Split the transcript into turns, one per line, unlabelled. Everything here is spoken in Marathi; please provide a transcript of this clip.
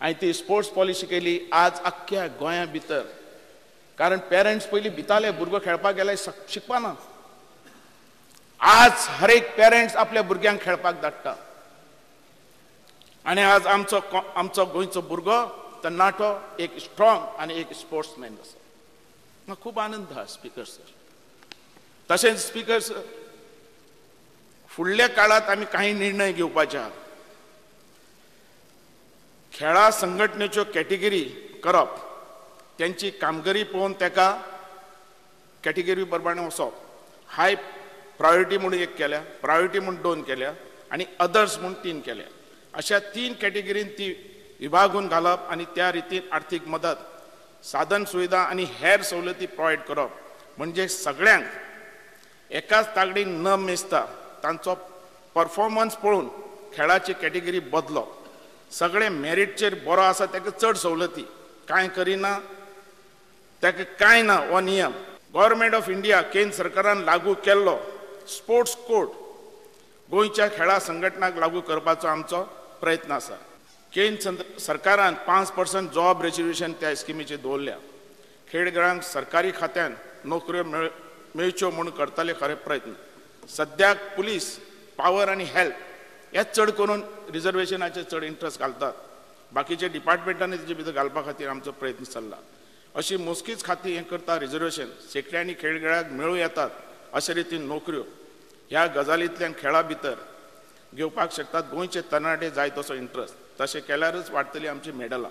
आणि ती स्पोर्ट्स पॉलिसी केली आज अख्ख्या गोंया भितर. कारण पेरंट्स पयलीं भिताले भुरगो खेळपाक गेल्यार शिकपाना. आज हर एक पेरंट्स आपल्या भुरग्यांक खेळपाक धाडटा. आणि आज आमचो गोंयचो भुरगो तरणाटो एक स्ट्रॉंग आणि एक स्पोर्ट्समॅन आसा. म्हाका खूब आनंद आहा स्पीकर सर. तशेंच स्पीकर सर फुडल्या काळात आमी काही निर्णय घेवपाचे आहात. खेळा संघटनेच्यो कॅटेगरी करप, त्यांची कामगिरी पळोवन तेका कॅटेगरी प्रमाणे वचप. हाय प्रायोरिटी म्हणून एक केल्या, प्रायोरिटी म्हणून 2 केल्या आणि अदर्स म्हणून 3 केल्या. अशा 3 कॅटेगरीन ती विभागून घालप आणि त्या रितीन आर्थीक मदत, साधन सुविधा आणि हेर सवलती प्रोवायड करप. म्हणजे सगळ्यांक एकाच तागडीन न मेजता तांचो परफॉर्मन्स पळोवन खेळाची कॅटेगरी बदलप. सगळे मेरिटचेर बरो आसा ताका चड सवलती, कांय करिना ताका कांय ना हो नियम. गव्हर्मेंट ऑफ इंडिया केंद्र सरकारान लागू केल्लो स्पोर्ट्स कोड गोंयच्या खेळा संघटनाक लागू करपाचो आमचो प्रयत्न आसा. केंद्र सरकारान 5% जॉब रिजर्वेशन त्या स्किमीचेर दवरल्या. खेळगड्यांक सरकारी खात्यान नोकऱ्यो मेळच्यो म्हणून करतले खरे प्रयत्न. सद्याक पुलीस, पावर आणि हेल्थ हे चड करून रिजर्वेशनाचेर चड इंट्रस्ट घालतात. बाकीचे डिपार्टमेंटांनी तेजे भितर घालपा खातीर आमचो प्रयत्न चल्ला. अशी मोजकीच खातीं हें करता रिजर्वेशन शेकड्यांनी खेळगड्यांक मेळूं येतात अशे रितीन नोकऱ्यो ह्या गजालींतल्यान खेळा भितर घेवपाक शकतात. गोंयचे तरणाटे जाय तसो इंट्रस्ट. तशें केल्यारच वाडटली आमची मेडलां.